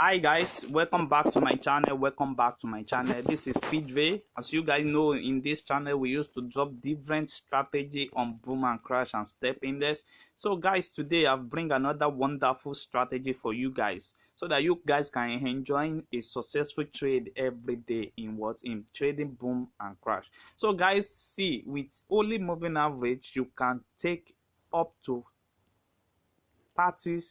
Hi guys, welcome back to my channel. This is PJ. As you guys know, in this channel we used to drop different strategy on boom and crash and step index. So guys, today I've bring another wonderful strategy for you guys so that you guys can enjoy a successful trade every day in trading boom and crash. So guys, see, with only moving average you can take up to 30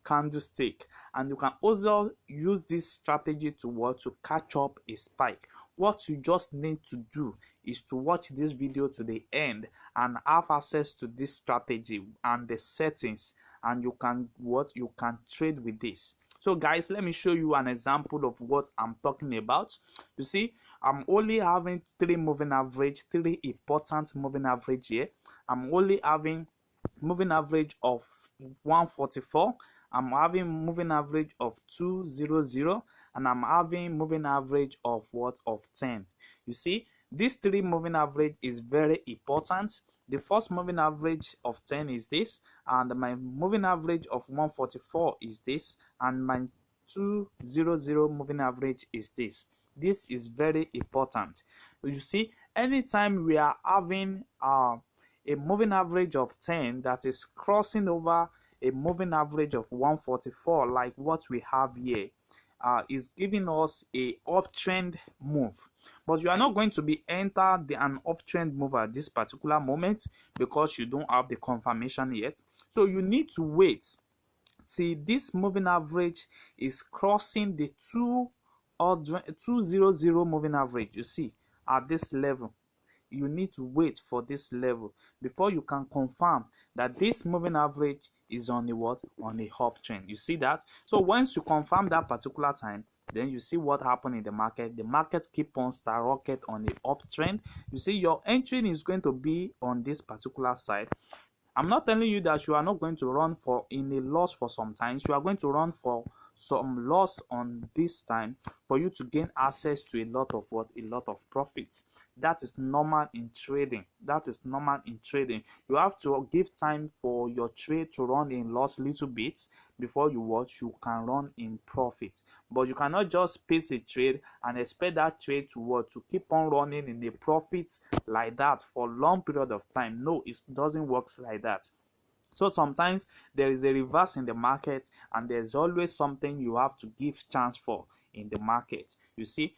candlestick, and you can also use this strategy to catch up a spike. What you just need to do is to watch this video to the end and have access to this strategy and the settings, and you can trade with this. So guys, let me show you an example of what I'm talking about. You see, I'm only having three important moving average here. I'm only having moving average of 144. I'm having moving average of 200, and I'm having moving average of 10. You see, these three moving average is very important. The first moving average of 10 is this, and my moving average of 144 is this, and my 200 moving average is this. This is very important. You see, anytime we are having a moving average of 10 that is crossing over a moving average of 144, like what we have here, is giving us a uptrend move. But you are not going to be entered an uptrend move at this particular moment because you don't have the confirmation yet. So you need to wait till this moving average is crossing the 200 moving average. You see, at this level you need to wait for this level before you can confirm that this moving average is on a uptrend. You see that? So once you confirm that particular time, then you see what happened in the market. The market keep on skyrocket on the uptrend. You see, your entry is going to be on this particular side. I'm not telling you that you are not going to run in a loss for some times. You are going to run for some loss on this time for you to gain access to a lot of profits. That is normal in trading. You have to give time for your trade to run in loss little bit before you can run in profit. But you cannot just pace a trade and expect that trade to keep on running in a profit like that for long period of time. No, it doesn't work like that. So sometimes there is a reverse in the market, and there's always something you have to give chance for in the market. You see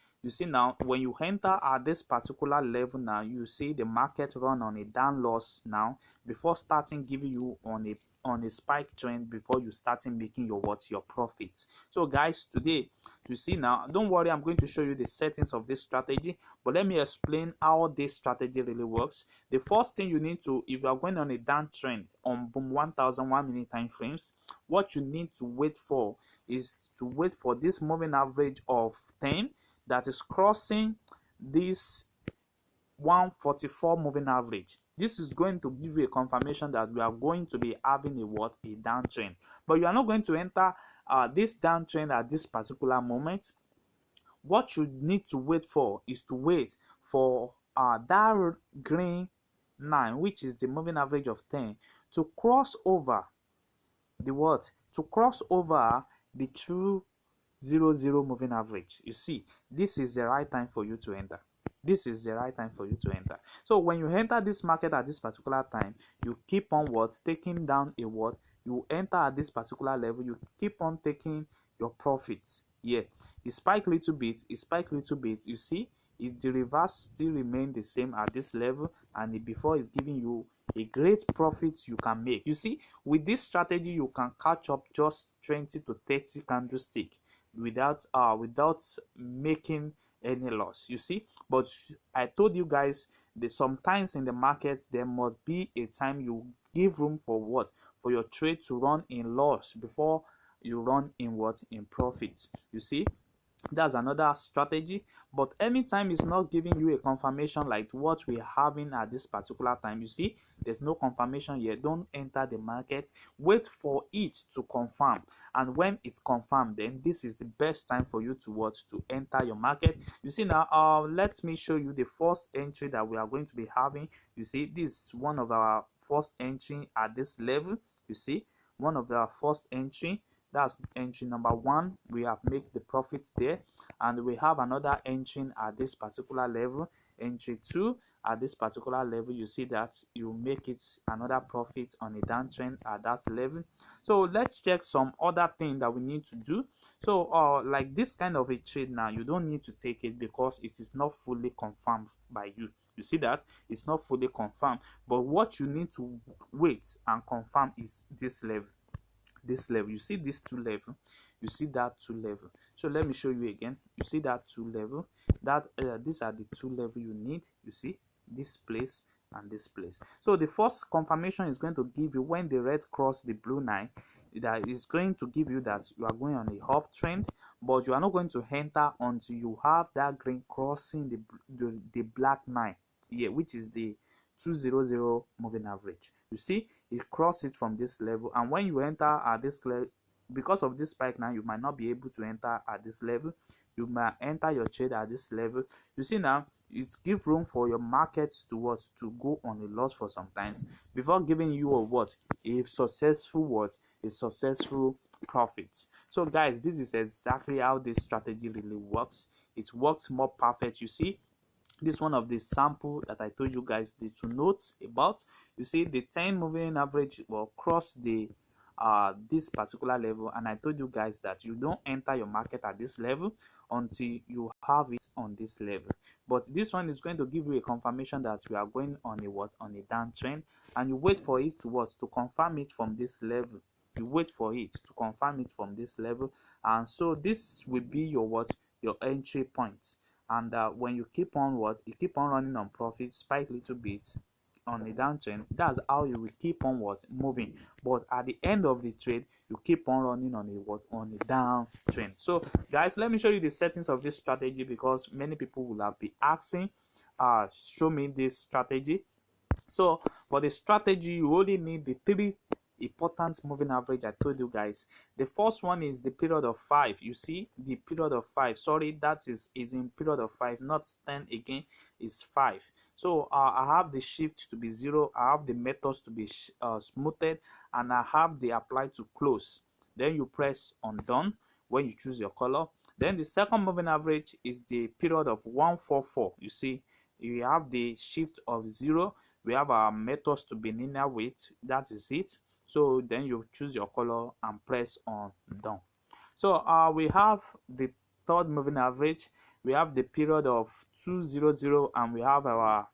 now, when you enter at this particular level now, you see the market run on a down loss now before starting giving you on a spike trend before you starting making your profits. So guys, today you see now, don't worry, I'm going to show you the settings of this strategy, but let me explain how this strategy really works. The first thing you need to, if you are going on a downtrend on boom 1000 1 minute time frames, what you need to wait for is to wait for this moving average of 10 that is crossing this 144 moving average. This is going to give you a confirmation that we are going to be having a downtrend, but you are not going to enter this downtrend at this particular moment. What you need to wait for is to wait for that green line, which is the moving average of 10, to cross over the 200 moving average. You see, this is the right time for you to enter. So when you enter this market at this particular time, you keep on taking down you enter at this particular level, you keep on taking your profits. Yeah, it spike little bit, you see, the reverse still remain the same at this level, and before it's giving you a great profit you can make. You see, with this strategy you can catch up just 20 to 30 candlestick without making any loss. You see, but I told you guys that sometimes in the market there must be a time you give room for your trade to run in loss before you run in profit. You see, that's another strategy. But anytime it's not giving you a confirmation like what we're having at this particular time, you see, there's no confirmation yet, don't enter the market. Wait for it to confirm, and when it's confirmed, then this is the best time for you to enter your market. You see now, let me show you the first entry that we are going to be having. You see, this is one of our first entry at this level. You see, one of our first entry. That's entry number 1. We have made the profit there, and we have another entry at this particular level. Entry 2, at this particular level, you see that you make it another profit on a downtrend at that level. So let's check some other thing that we need to do. So like this kind of a trade now, you don't need to take it because it is not fully confirmed by you. You see that it's not fully confirmed, but what you need to wait and confirm is this level. This level, you see this 2 level, you see that 2 level. So let me show you again. You see that 2 level, that these are the 2 level you need. You see this place and this place. So the first confirmation is going to give you when the red cross the blue line, that is going to give you that you are going on a uptrend, but you are not going to enter until you have that green crossing the black line here, which is the 200 moving average. You see it cross it from this level, and when you enter at this level, because of this spike now, you might not be able to enter at this level. You might enter your trade at this level. You see now it gives room for your markets to what, to go on a loss for some times before giving you a what, a successful what, a successful profit. So guys, this is exactly how this strategy really works. It works more perfect. You see, this one of the sample that I told you guys to note about. You see the 10 moving average will cross the this particular level, and I told you guys that you don't enter your market at this level until you have it on this level. But this one is going to give you a confirmation that we are going on a what, on a downtrend, and you wait for it to what, to confirm it from this level. You wait for it to confirm it from this level, and so this will be your what, your entry point. And when you keep on what, you keep on running on profit, spike little bit on a downtrend, that's how you will keep on what, moving. But at the end of the trade, you keep on running on a what, on a downtrend. So guys, let me show you the settings of this strategy, because many people will have been asking show me this strategy. So for the strategy, you only need the 3 important moving average I told you guys. The first one is the period of 5. You see the period of 5, sorry, that is in period of 5, not 10 again, is 5. So I have the shift to be 0, I have the methods to be smoothed, and I have the apply to close. Then you press on done when you choose your color. Then the second moving average is the period of 144. You see you have the shift of 0, we have our methods to be linear weight, that is it. So then you choose your color and press on done. So we have the third moving average, we have the period of 200, and we have our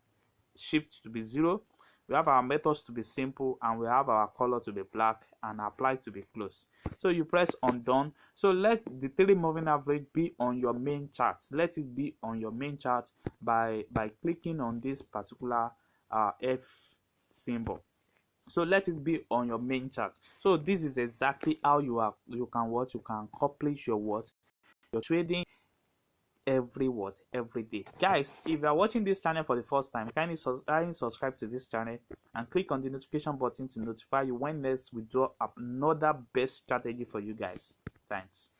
shift to be 0, we have our methods to be simple, and we have our color to be black and apply to be close. So you press on done. So let the 3 moving average be on your main chart. Let it be on your main chart by clicking on this particular F symbol. So let it be on your main chart. So this is exactly how you can accomplish your what, your trading every day. Guys, if you are watching this channel for the first time, kindly subscribe to this channel and click on the notification button to notify you when next we do another best strategy for you guys. Thanks.